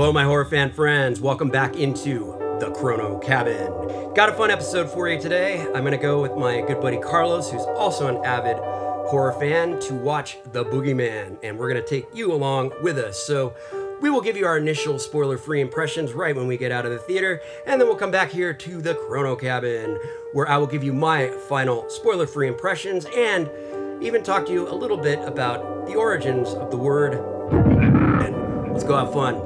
Hello, my horror fan friends. Welcome back into the Chrono Cabin. Got a fun episode for you today. I'm going to go with my good buddy Carlos, who's also an avid horror fan, to watch The Boogeyman, and we're going to take you along with us. So we will give you our initial spoiler-free impressions right when we get out of the theater, and then we'll come back here to the Chrono Cabin, where I will give you my final spoiler-free impressions and even talk to you a little bit about the origins of the word. And let's go have fun.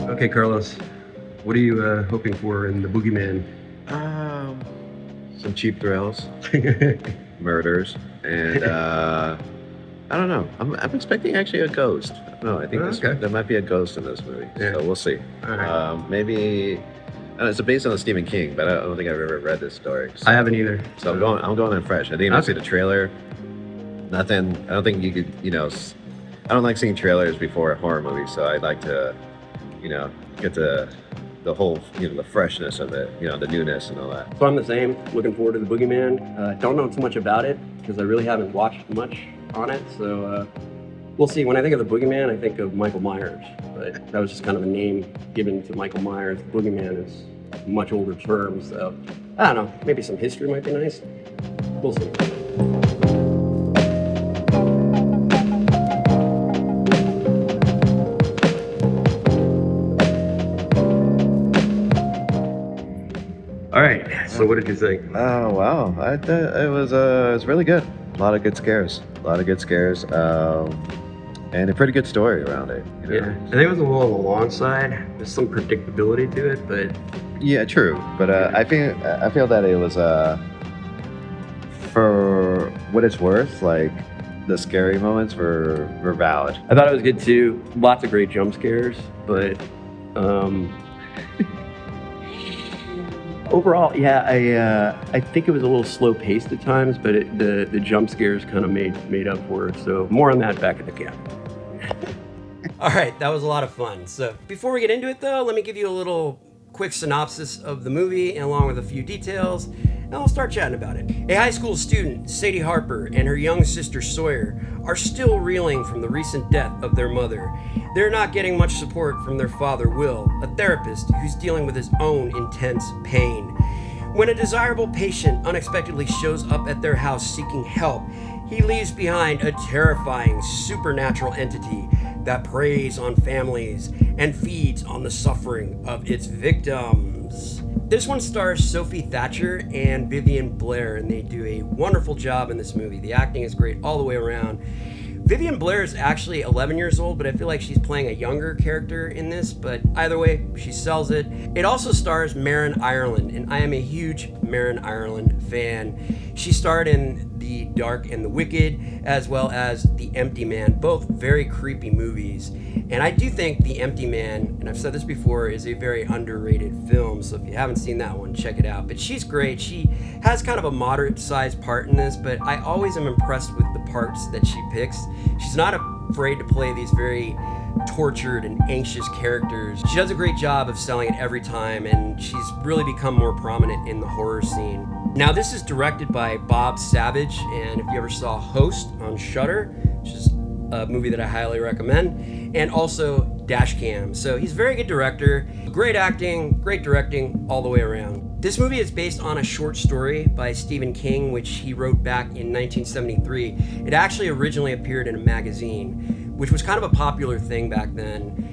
Okay, Carlos, what are you hoping for in The Boogeyman? Some cheap thrills, murders, and I don't know. I'm expecting actually a ghost. No, I think there might be a ghost in this movie. Yeah. So we'll see. All right. Maybe it's based on Stephen King, but I don't think I've ever read this story. So, I haven't either. So I'm going in fresh. I didn't even see the trailer. Nothing. I don't think you could. I don't like seeing trailers before a horror movie, so I'd like to, get the whole, the freshness of it, the newness and all that. So I'm the same. Looking forward to The Boogeyman. Don't know too much about it because I really haven't watched much on it. So we'll see. When I think of The Boogeyman, I think of Michael Myers. But that was just kind of a name given to Michael Myers. The Boogeyman is a much older term. So I don't know. Maybe some history might be nice. We'll see. All right, so what did you think? Oh, wow. I thought it was really good. A lot of good scares. And a pretty good story around it. Yeah, I think it was a little on the long side. There's some predictability to it, but... Yeah, true. But I feel that it was, for what it's worth, like, the scary moments were valid. I thought it was good, too. Lots of great jump scares, but... Overall, yeah, I think it was a little slow paced at times, but the jump scares kind of made up for it. So more on that back at the camp. All right, that was a lot of fun. So before we get into it, though, let me give you a little quick synopsis of the movie, along with a few details, and I'll start chatting about it. A high school student, Sadie Harper, and her young sister Sawyer are still reeling from the recent death of their mother. They're not getting much support from their father, Will, a therapist who's dealing with his own intense pain. When a desirable patient unexpectedly shows up at their house seeking help, he leaves behind a terrifying supernatural entity that preys on families and feeds on the suffering of its victims. This one stars Sophie Thatcher and Vivian Blair, and they do a wonderful job in this movie. The acting is great all the way around. Vivian Blair is actually 11 years old, but I feel like she's playing a younger character in this, but either way, she sells it. It also stars Marin Ireland, and I am a huge Marin Ireland fan. She starred in The Dark and the Wicked, as well as The Empty Man, both very creepy movies. And I do think The Empty Man, and I've said this before, is a very underrated film, so if you haven't seen that one, check it out. But she's great. She has kind of a moderate-sized part in this, but I always am impressed with the parts that she picks. She's not afraid to play these very tortured and anxious characters. She does a great job of selling it every time, and she's really become more prominent in the horror scene. Now, this is directed by Bob Savage, and if you ever saw Host on Shudder, which is a movie that I highly recommend, and also Dashcam. So he's a very good director, great acting, great directing all the way around. This movie is based on a short story by Stephen King, which he wrote back in 1973. It actually originally appeared in a magazine, which was kind of a popular thing back then.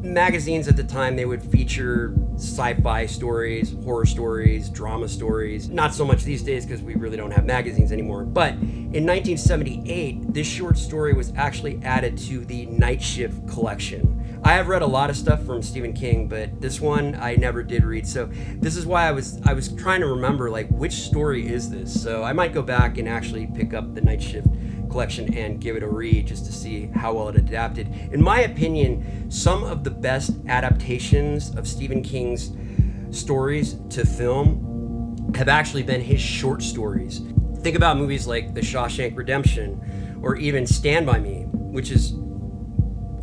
Magazines at the time, they would feature sci-fi stories, horror stories, drama stories. Not so much these days because we really don't have magazines anymore. But in 1978, this short story was actually added to the Night Shift collection. I have read a lot of stuff from Stephen King, but this one I never did read. So this is why I was trying to remember, like, which story is this? So I might go back and actually pick up the Night Shift collection and give it a read just to see how well it adapted. In my opinion, some of the best adaptations of Stephen King's stories to film have actually been his short stories. Think about movies like The Shawshank Redemption or even Stand By Me, which is,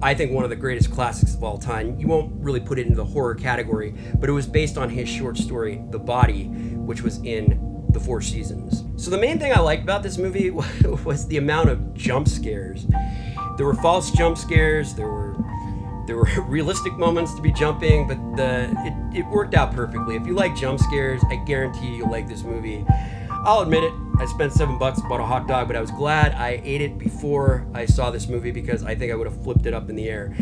I think, one of the greatest classics of all time. You won't really put it into the horror category, but it was based on his short story, The Body, which was in the Four Seasons. So the main thing I liked about this movie was the amount of jump scares. There were false jump scares, there were realistic moments to be jumping, but it worked out perfectly. If you like jump scares, I guarantee you'll like this movie. I'll admit it, I spent $7, bought a hot dog, but I was glad I ate it before I saw this movie because I think I would have flipped it up in the air.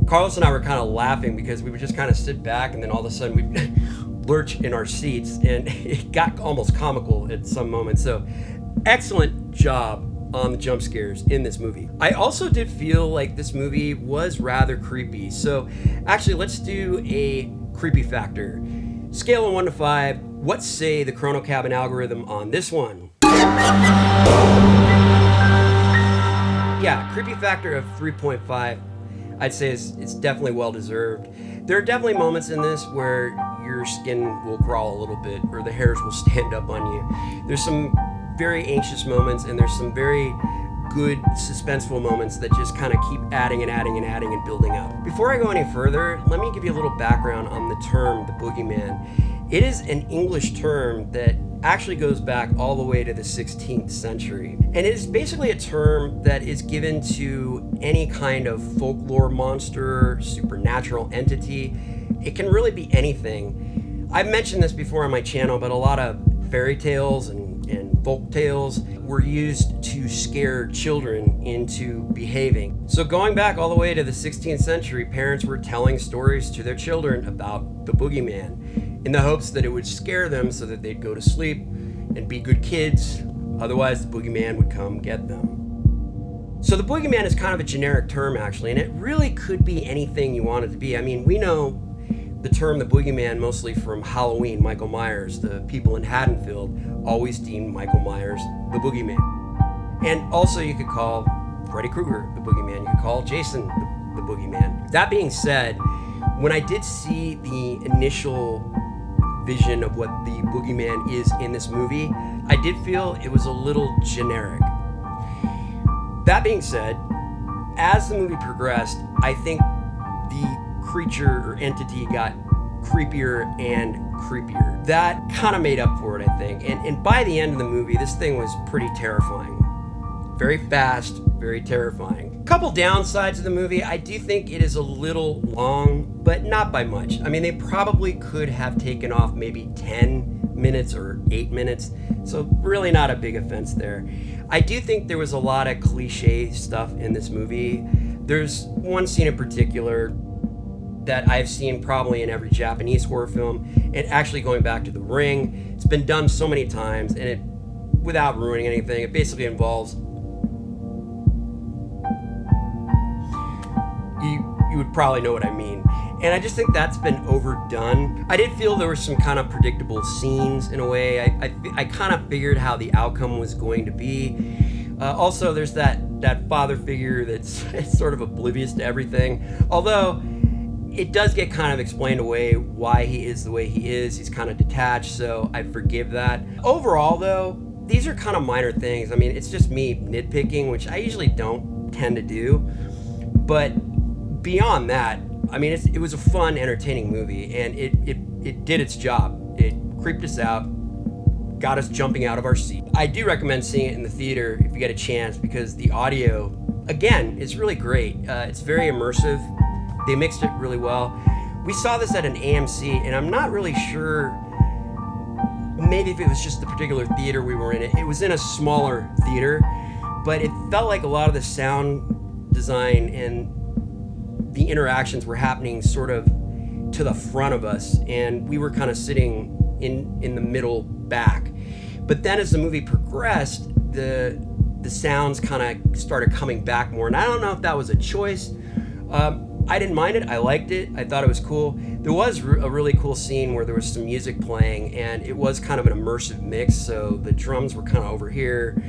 Carlos and I were kind of laughing because we would just kind of sit back and then all of a sudden we'd lurch in our seats, and it got almost comical at some moments. So excellent job on the jump scares in this movie. I also did feel like this movie was rather creepy. So actually, let's do a creepy factor. Scale of 1 to 5, what say the Chrono Cabin algorithm on this one? Yeah, creepy factor of 3.5. I'd say it's definitely well deserved. There are definitely moments in this where your skin will crawl a little bit or the hairs will stand up on you. There's some very anxious moments, and there's some very good suspenseful moments that just kind of keep adding and adding and adding and building up. Before I go any further, let me give you a little background on the term the Boogeyman. It is an English term that actually goes back all the way to the 16th century. And it is basically a term that is given to any kind of folklore monster, supernatural entity. It can really be anything. I've mentioned this before on my channel, but a lot of fairy tales and folk tales were used to scare children into behaving. So going back all the way to the 16th century, parents were telling stories to their children about the Boogeyman in the hopes that it would scare them so that they'd go to sleep and be good kids. Otherwise, the Boogeyman would come get them. So the Boogeyman is kind of a generic term, actually, and it really could be anything you want it to be. I mean, we know the term the Boogeyman mostly from Halloween, Michael Myers. The people in Haddonfield always deemed Michael Myers the Boogeyman. And also you could call Freddy Krueger the Boogeyman. You could call Jason the Boogeyman. That being said, when I did see the initial vision of what the Boogeyman is in this movie, I did feel it was a little generic. That being said, as the movie progressed, I think the creature or entity got creepier and creepier. That kind of made up for it, I think. And by the end of the movie, this thing was pretty terrifying. Very fast, very terrifying. Couple downsides of the movie, I do think it is a little long, but not by much. I mean, they probably could have taken off maybe 10 minutes or 8 minutes, so really not a big offense there. I do think there was a lot of cliche stuff in this movie. There's one scene in particular that I've seen probably in every Japanese horror film, and actually going back to The Ring, it's been done so many times, and it, without ruining anything, it basically involves you would probably know what I mean. And I just think that's been overdone. I did feel there were some kind of predictable scenes in a way. I kind of figured how the outcome was going to be. Also, there's that father figure that's sort of oblivious to everything. Although, it does get kind of explained away why he is the way he is. He's kind of detached, so I forgive that. Overall, though, these are kind of minor things. I mean, it's just me nitpicking, which I usually don't tend to do. But beyond that, I mean, it was a fun, entertaining movie, and it did its job. It creeped us out, got us jumping out of our seat. I do recommend seeing it in the theater if you get a chance, because the audio, again, is really great. It's very immersive. They mixed it really well. We saw this at an AMC, and I'm not really sure, maybe if it was just the particular theater we were in. It was in a smaller theater, but it felt like a lot of the sound design and the interactions were happening sort of to the front of us, and we were kind of sitting in the middle back. But then as the movie progressed, the sounds kind of started coming back more, and I don't know if that was a choice. I didn't mind it. I liked it. I thought it was cool. There was a really cool scene where there was some music playing, and it was kind of an immersive mix. So the drums were kind of over here,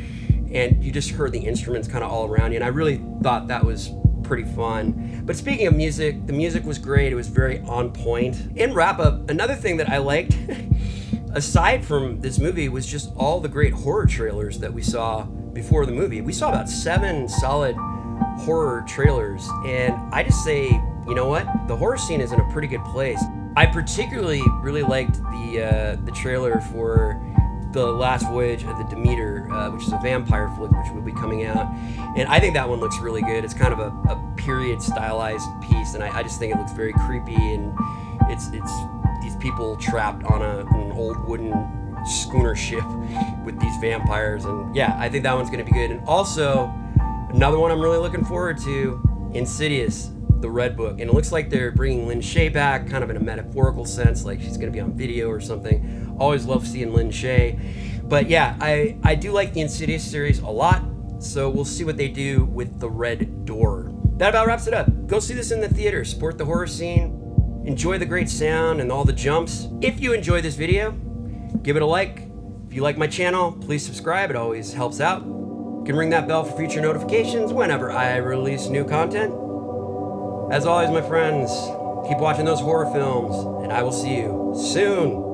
and you just heard the instruments kind of all around you. And I really thought that was pretty fun. But speaking of music, the music was great. It was very on point. In wrap up, another thing that I liked, aside from this movie, was just all the great horror trailers that we saw before the movie. We saw about 7 solid horror trailers, and I just say, you know what, the horror scene is in a pretty good place. I particularly really liked the trailer for The Last Voyage of the Demeter, which is a vampire flick, which will be coming out. And I think that one looks really good. It's kind of a period stylized piece, and I just think it looks very creepy, and it's these people trapped on an old wooden schooner ship with these vampires. And yeah, I think that one's going to be good. And also, another one I'm really looking forward to, Insidious, the Red Book. And it looks like they're bringing Lynn Shay back, kind of in a metaphorical sense, like she's going to be on video or something. Always love seeing Lynn Shay. But yeah, I do like the Insidious series a lot, so we'll see what they do with the Red Door. That about wraps it up. Go see this in the theater, support the horror scene, enjoy the great sound and all the jumps. If you enjoy this video, give it a like. If you like my channel, please subscribe, it always helps out. You can ring that bell for future notifications whenever I release new content. As always, my friends, keep watching those horror films, and I will see you soon.